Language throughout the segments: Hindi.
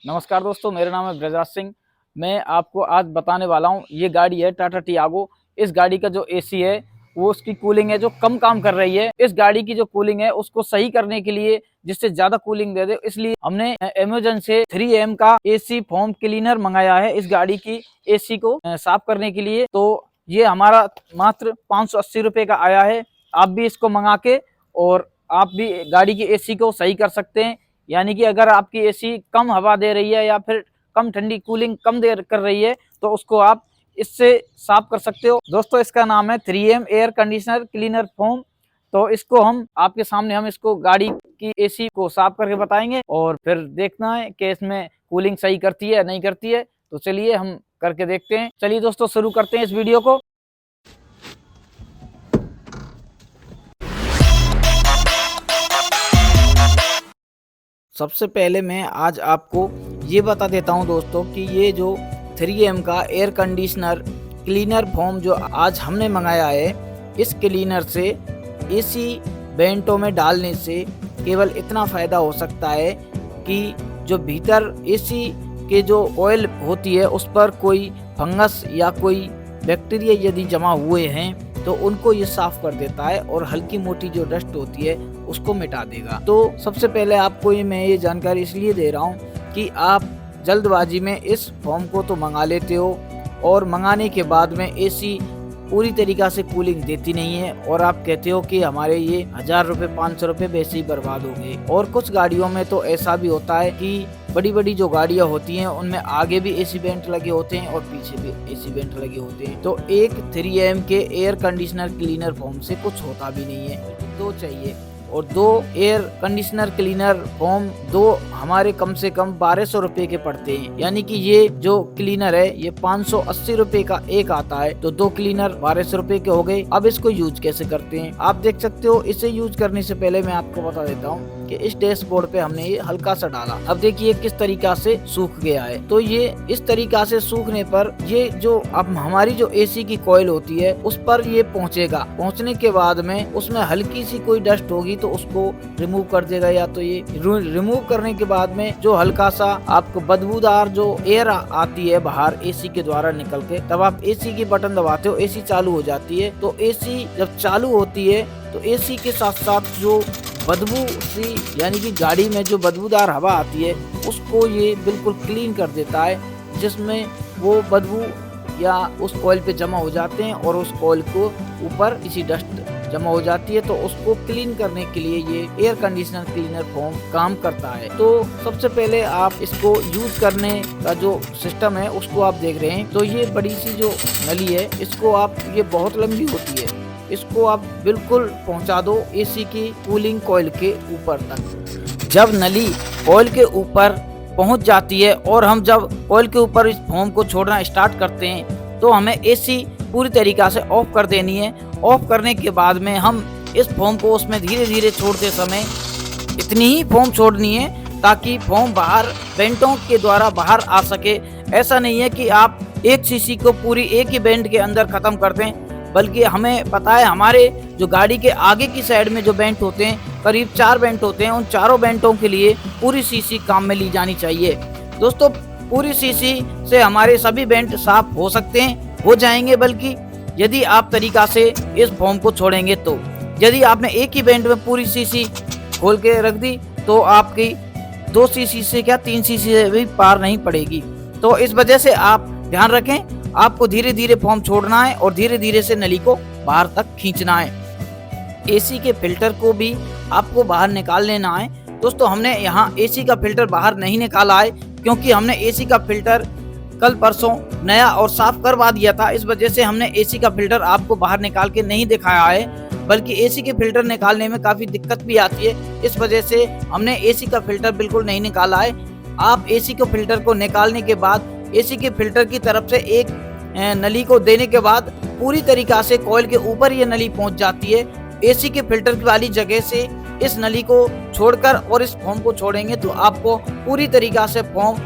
नमस्कार दोस्तों, मेरा नाम है ब्रजराज सिंह। मैं आपको आज बताने वाला हूँ, ये गाड़ी है टाटा टियागो। इस गाड़ी का जो एसी है वो उसकी कूलिंग है जो कम काम कर रही है। इस गाड़ी की जो कूलिंग है उसको सही करने के लिए, जिससे ज्यादा कूलिंग दे दे, इसलिए हमने अमेज़न से 3M का एसी फोम क्लीनर मंगाया है इस गाड़ी की एसी को साफ करने के लिए। तो ये हमारा मात्र 580 रुपये का आया है। आप भी इसको मंगा के और आप भी गाड़ी की एसी को सही कर सकते हैं। यानी कि अगर आपकी एसी कम हवा दे रही है या फिर कम ठंडी कूलिंग कम देर कर रही है तो उसको आप इससे साफ कर सकते हो। दोस्तों, इसका नाम है 3M air conditioner cleaner foam. तो इसको हम आपके सामने हम इसको गाड़ी की एसी को साफ करके बताएंगे और फिर देखना है कि इसमें कूलिंग सही करती है या नहीं करती है। तो चलिए हम करके देखते हैं। चलिए दोस्तों, शुरू करते हैं इस वीडियो को। सबसे पहले मैं आज आपको ये बता देता हूं दोस्तों कि ये जो 3M का एयर कंडीशनर क्लीनर फोम जो आज हमने मंगाया है, इस क्लीनर से एसी वेंटों में डालने से केवल इतना फ़ायदा हो सकता है कि जो भीतर एसी के जो ऑयल होती है उस पर कोई फंगस या कोई बैक्टीरिया यदि जमा हुए हैं तो उनको ये साफ कर देता है और हल्की मोटी जो डस्ट होती है उसको मिटा देगा। तो सबसे पहले आपको मैं ये जानकारी इसलिए दे रहा हूँ कि आप जल्दबाजी में इस फॉर्म को तो मंगा लेते हो और मंगाने के बाद में एसी पूरी तरीक़ा से कूलिंग देती नहीं है और आप कहते हो कि हमारे ये 1000 रुपये 500 रुपये वैसे ही बर्बाद होंगे। और कुछ गाड़ियों में तो ऐसा भी होता है कि बड़ी बड़ी जो गाड़ियां होती हैं उनमें आगे भी एसी वेंट लगे होते हैं और पीछे भी एसी वेंट लगे होते हैं। तो एक 3M के एयर कंडीशनर क्लीनर फोम से कुछ होता भी नहीं है। दो चाहिए और दो एयर कंडीशनर क्लीनर फोम दो हमारे कम से कम 1200 रुपए के पड़ते हैं। यानी कि ये जो क्लीनर है ये 580 रुपए का एक आता है, तो दो क्लीनर 1200 रुपए के हो गए। अब इसको यूज कैसे करते हैं आप देख सकते हो। इसे यूज करने से पहले मैं आपको बता देता हूँ कि इस डैशबोर्ड पे हमने ये हल्का सा डाला। अब देखिए किस तरीका से सूख गया है। तो ये इस तरीका से सूखने पर ये जो अब हमारी जो एसी की कॉइल होती है उस पर ये पहुंचेगा। पहुंचने के बाद में उसमें हल्की सी कोई डस्ट होगी तो उसको रिमूव कर देगा। या तो ये रिमूव करने के बाद में जो हल्का सा आपको बदबूदार जो एयर आती है बाहर एसी के द्वारा निकल के, तब आप एसी की बटन दबाते हो, एसी चालू हो जाती है। तो एसी जब चालू होती है तो एसी के साथ साथ जो बदबू सी यानी कि गाड़ी में जो बदबूदार हवा आती है उसको ये बिल्कुल क्लीन कर देता है, जिसमें वो बदबू या उस कॉइल पे जमा हो जाते हैं और उस कॉइल को ऊपर इसी डस्ट जमा हो जाती है। तो उसको क्लीन करने के लिए ये एयर कंडीशनर क्लीनर फोम काम करता है। तो सबसे पहले आप इसको यूज करने का जो सिस्टम है उसको आप देख रहे हैं। तो ये बड़ी सी जो नली है इसको आप, ये बहुत लंबी होती है, इसको आप बिल्कुल पहुंचा दो एसी की कूलिंग कॉइल के ऊपर तक। जब नली कॉइल के ऊपर पहुंच जाती है और हम जब कॉइल के ऊपर इस फोम को छोड़ना स्टार्ट करते हैं तो हमें एसी पूरी तरीक़ा से ऑफ कर देनी है। ऑफ करने के बाद में हम इस फोम को उसमें धीरे धीरे छोड़ते समय इतनी ही फोम छोड़नी है ताकि फोम बाहर वेंटों के द्वारा बाहर आ सके। ऐसा नहीं है कि आप एक सीसी को पूरी एक ही वेंट के अंदर खत्म कर दें, बल्कि हमें पता है हमारे जो गाड़ी के आगे की साइड में जो बेंट होते हैं करीब 4 बेंट होते हैं, उन चारों बेंटों के लिए पूरी सीसी काम में ली जानी चाहिए। दोस्तों, पूरी सीसी से हमारे सभी बेंट साफ हो सकते हैं, हो जाएंगे, बल्कि यदि आप तरीका से इस फोम को छोड़ेंगे तो। यदि आपने एक ही बेंट में पूरी सीसी खोल के रख दी तो आपकी 2 सीसी से क्या 3 सीसी से भी पार नहीं पड़ेगी। तो इस वजह से आप ध्यान रखें, आपको धीरे धीरे फोम छोड़ना है और धीरे धीरे से नली को बाहर तक खींचना है। एसी के फिल्टर को भी आपको बाहर निकाल लेना है। दोस्तों, हमने यहाँ एसी का फिल्टर बाहर नहीं निकाला है क्योंकि हमने एसी का फिल्टर कल परसों नया और साफ करवा दिया था। इस वजह से हमने एसी का फिल्टर आपको बाहर निकाल के नहीं दिखाया है, बल्कि एसी के फिल्टर निकालने में काफ़ी दिक्कत भी आती है। इस वजह से हमने एसी का फिल्टर बिल्कुल नहीं निकाला है। आप एसी के फिल्टर को निकालने के बाद एसी के फिल्टर की तरफ से एक नली को देने के बाद पूरी तरीक़ा से कॉइल के ऊपर ये नली पहुंच जाती है। एसी के फिल्टर वाली जगह से इस नली को छोड़कर और इस फोम को छोड़ेंगे तो आपको पूरी तरीक़ा से फोम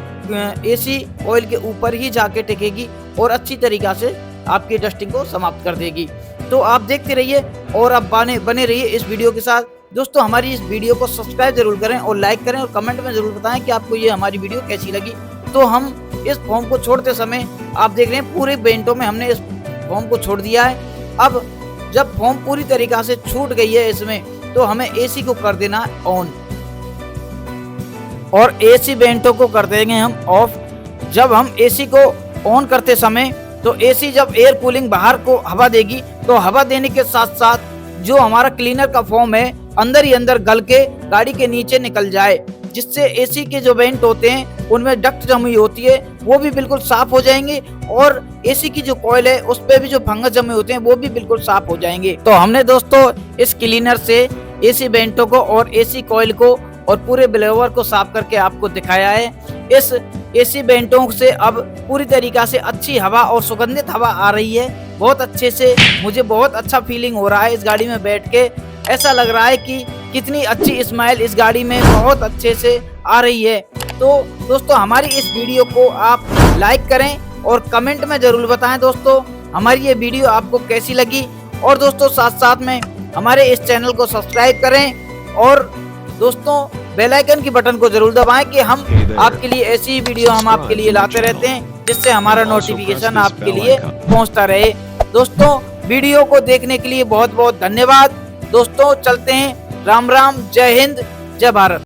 एसी ऑयल के ऊपर ही जाके टिकेगी और अच्छी तरीक़ा से आपकी डस्टिंग को समाप्त कर देगी। तो आप देखते रहिए और अब बने रहिए इस वीडियो के साथ। दोस्तों हमारी इस वीडियो को सब्सक्राइब जरूर करें और लाइक करें और कमेंट में जरूर बताएं कि आपको ये हमारी वीडियो कैसी लगी। तो हम इस फॉर्म को छोड़ते समय आप देख रहे हैं पूरे बेंटो में हमने इस फॉर्म को छोड़ दिया है। अब जब फॉर्म पूरी तरीक़ा से छूट गई है इसमें, तो हमें एसी को कर देना ऑन और एसी बेंटो को कर देंगे हम ऑफ। जब हम एसी को ऑन करते समय तो एसी जब एयर कूलिंग बाहर को हवा देगी, तो हवा देने के साथ साथ जो हमारा क्लीनर का फॉर्म है अंदर ही अंदर गल के गाड़ी के नीचे निकल जाए, जिससे एसी के जो वेंट होते हैं उनमें डक्ट जमी होती है वो भी बिल्कुल साफ हो जाएंगे और एसी की जो कॉइल है उस पे भी जो फंगस जमे होते हैं वो भी बिल्कुल साफ हो जाएंगे। तो हमने दोस्तों इस क्लीनर से एसी वेंटों को और एसी कॉइल को और पूरे ब्लोअर को साफ करके आपको दिखाया है। इस एसी वेंटों से अब पूरी तरीक़ा से अच्छी हवा और सुगंधित हवा आ रही है। बहुत अच्छे से मुझे बहुत अच्छा फीलिंग हो रहा है इस गाड़ी में बैठ के। ऐसा लग रहा है कि कितनी अच्छी स्माइल इस गाड़ी में बहुत अच्छे से आ रही है। तो दोस्तों हमारी इस वीडियो को आप लाइक करें और कमेंट में ज़रूर बताएं दोस्तों हमारी ये वीडियो आपको कैसी लगी। और दोस्तों साथ साथ में हमारे इस चैनल को सब्सक्राइब करें और दोस्तों बेल आइकन की बटन को जरूर दबाएं कि हम आपके लिए ऐसी ही वीडियो हम आपके लिए लाते रहते हैं, जिससे हमारा नोटिफिकेशन आपके लिए पहुंचता रहे। दोस्तों वीडियो को देखने के लिए बहुत बहुत धन्यवाद। दोस्तों चलते हैं। राम राम, जय हिंद, जय भारत।